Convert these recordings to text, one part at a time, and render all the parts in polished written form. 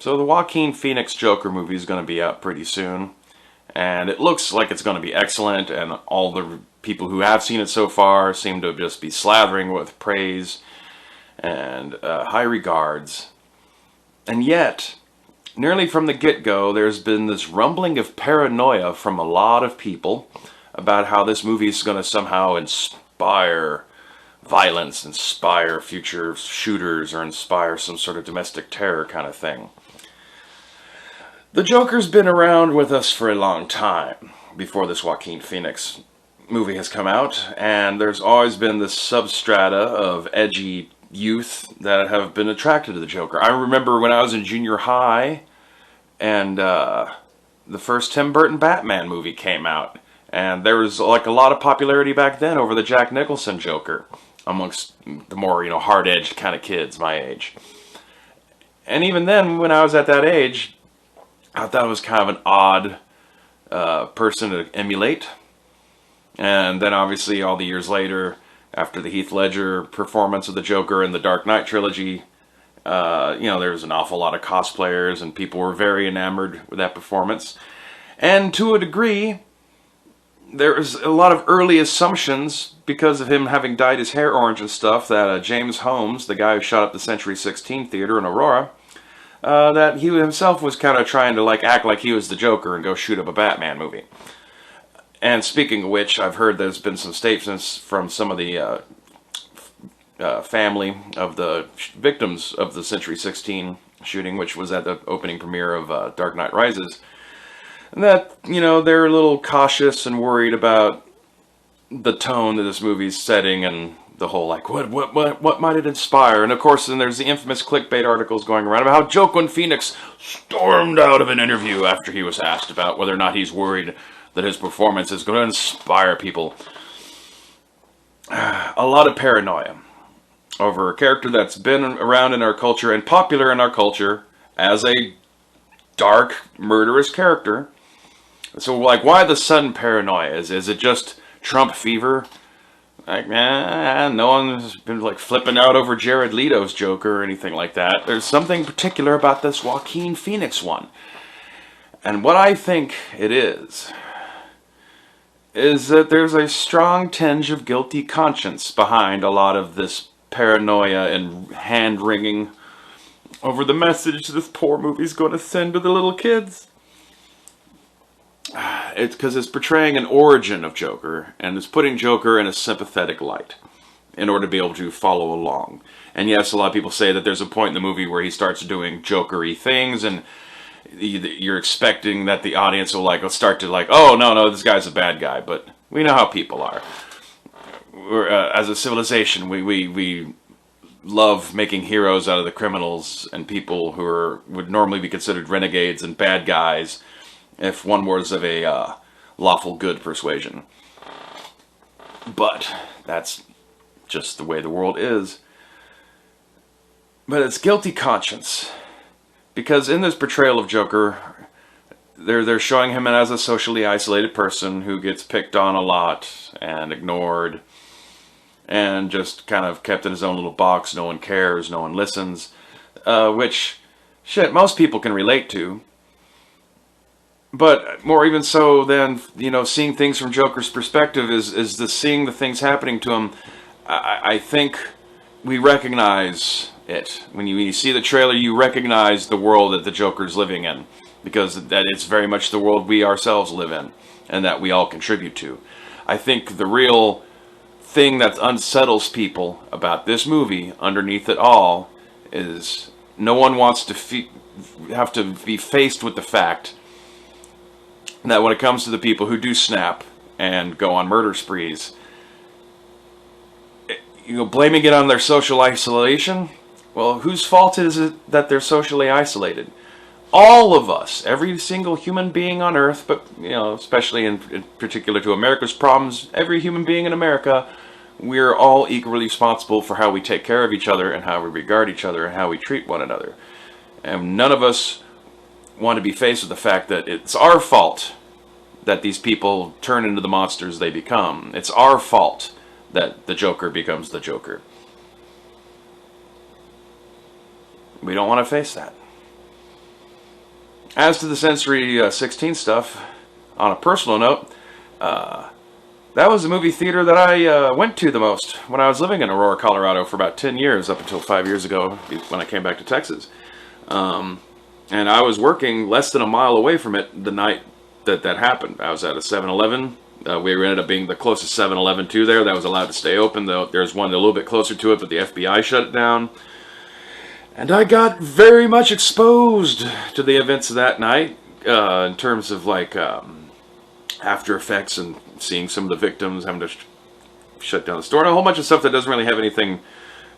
So the Joaquin Phoenix Joker movie is going to be out pretty soon, and it looks like it's going to be excellent, and all the people who have seen it so far seem to just be slathering with praise and high regards. And yet, nearly from the get-go, there's been this rumbling of paranoia from a lot of people about how this movie is going to somehow inspire violence, inspire future shooters, or inspire some sort of domestic terror kind of thing. The Joker's been around with us for a long time, before this Joaquin Phoenix movie has come out, and there's always been this substrata of edgy youth that have been attracted to the Joker. I remember when I was in junior high, and the first Tim Burton Batman movie came out, and there was like a lot of popularity back then over the Jack Nicholson Joker amongst the more, hard-edged kind of kids my age. And even then, when I was at that age, I thought it was kind of an odd person to emulate. And then obviously all the years later, after the Heath Ledger performance of the Joker in the Dark Knight trilogy, there was an awful lot of cosplayers and people were very enamored with that performance. And to a degree, there was a lot of early assumptions, because of him having dyed his hair orange and stuff, that James Holmes, the guy who shot up the Century 16 Theater in Aurora, that he himself was kind of trying to act like he was the Joker and go shoot up a Batman movie. And speaking of which, I've heard there's been some statements from some of the family of the victims of the Century 16 shooting, which was at the opening premiere of Dark Knight Rises, that, they're a little cautious and worried about the tone that this movie's setting and the whole, what might it inspire? And of course, then there's the infamous clickbait articles going around about how Joaquin Phoenix stormed out of an interview after he was asked about whether or not he's worried that his performance is going to inspire people. A lot of paranoia over a character that's been around in our culture and popular in our culture as a dark, murderous character. So, why the sudden paranoia? Is it just Trump fever? No one's been flipping out over Jared Leto's Joker or anything like that. There's something particular about this Joaquin Phoenix one. And what I think it is that there's a strong tinge of guilty conscience behind a lot of this paranoia and hand-wringing over the message this poor movie's going to send to the little kids. It's because it's portraying an origin of Joker, and it's putting Joker in a sympathetic light in order to be able to follow along. And yes, a lot of people say that there's a point in the movie where he starts doing Joker-y things, and you're expecting that the audience will start to oh, no, this guy's a bad guy. But we know how people are. As a civilization, we love making heroes out of the criminals and people who would normally be considered renegades and bad guys if one was of a lawful good persuasion. But that's just the way the world is. But it's guilty conscience. Because in this portrayal of Joker, they're showing him as a socially isolated person who gets picked on a lot and ignored and just kind of kept in his own little box. No one cares, no one listens, which, most people can relate to. But more even so than, seeing things from Joker's perspective is seeing the things happening to him. I think we recognize it. When you see the trailer, you recognize the world that the Joker's living in, because that it's very much the world we ourselves live in and that we all contribute to. I think the real thing that unsettles people about this movie, underneath it all, is no one wants to have to be faced with the fact that when it comes to the people who do snap and go on murder sprees, blaming it on their social isolation. Well, whose fault is it that they're socially isolated? All of us, every single human being on Earth, but especially in particular to America's problems, every human being in America, we're all equally responsible for how we take care of each other and how we regard each other and how we treat one another. And none of us want to be faced with the fact that it's our fault that these people turn into the monsters they become. It's our fault that the Joker becomes the Joker. We don't want to face that. As to the Sensory 16 stuff, on a personal note, that was the movie theater that I went to the most when I was living in Aurora, Colorado for about 10 years, up until 5 years ago when I came back to Texas. And I was working less than a mile away from it the night that happened. I was at a 7-Eleven. We ended up being the closest 7-Eleven to there that was allowed to stay open, though there's one a little bit closer to it, but the FBI shut it down. And I got very much exposed to the events of that night, in terms of like after effects and seeing some of the victims having to shut down the store, and a whole bunch of stuff that doesn't really have anything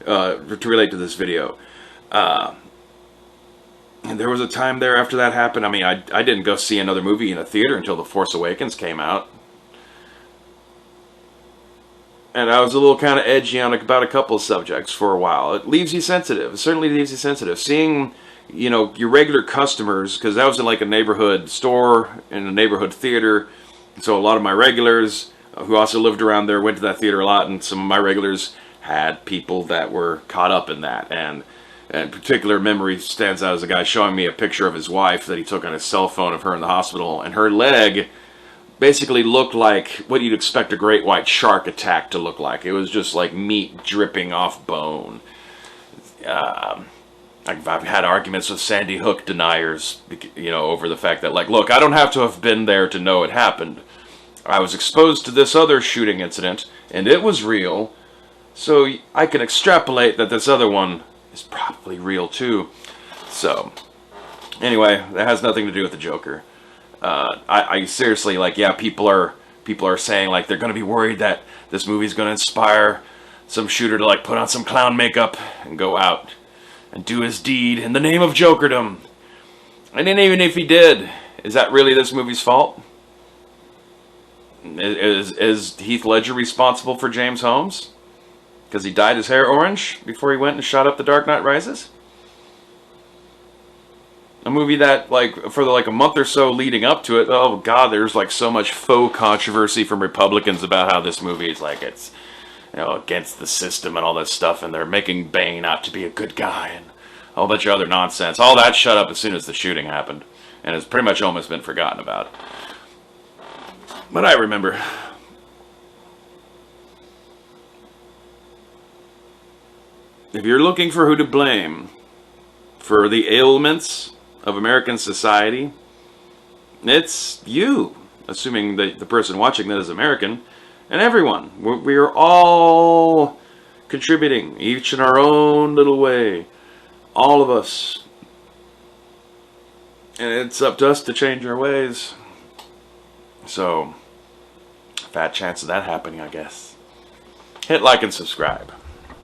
to relate to this video. And there was a time there after that happened. I mean, I didn't go see another movie in a theater until The Force Awakens came out. And I was a little kind of edgy on about a couple of subjects for a while. It leaves you sensitive. It certainly leaves you sensitive. Seeing, you know, your regular customers, because that was in like a neighborhood store, in a neighborhood theater. So a lot of my regulars who also lived around there went to that theater a lot, and some of my regulars had people that were caught up in that. And particular memory stands out as a guy showing me a picture of his wife that he took on his cell phone of her in the hospital, and her leg basically looked like what you'd expect a great white shark attack to look like. It was just like meat dripping off bone. I've had arguments with Sandy Hook deniers, you know, over the fact that, like, look, I don't have to have been there to know it happened. I was exposed to this other shooting incident, and it was real, so I can extrapolate that this other one is probably real too. So, anyway, that has nothing to do with the Joker. I seriously, like, yeah, people are saying, like, they're going to be worried that this movie's going to inspire some shooter to, like, put on some clown makeup and go out and do his deed in the name of Jokerdom. And then even if he did, is that really this movie's fault? Is Heath Ledger responsible for James Holmes? Because he dyed his hair orange before he went and shot up The Dark Knight Rises? A movie that, like, for like a month or so leading up to it, oh god, there's like so much faux controversy from Republicans about how this movie is like, it's, you know, against the system and all that stuff, and they're making Bane out to be a good guy and a whole bunch of other nonsense. All that shut up as soon as the shooting happened, and it's pretty much almost been forgotten about. But I remember. If you're looking for who to blame for the ailments of American society, it's you, assuming that the person watching that is American, and everyone. We are all contributing, each in our own little way. All of us. And it's up to us to change our ways. So, fat chance of that happening, I guess. Hit like and subscribe.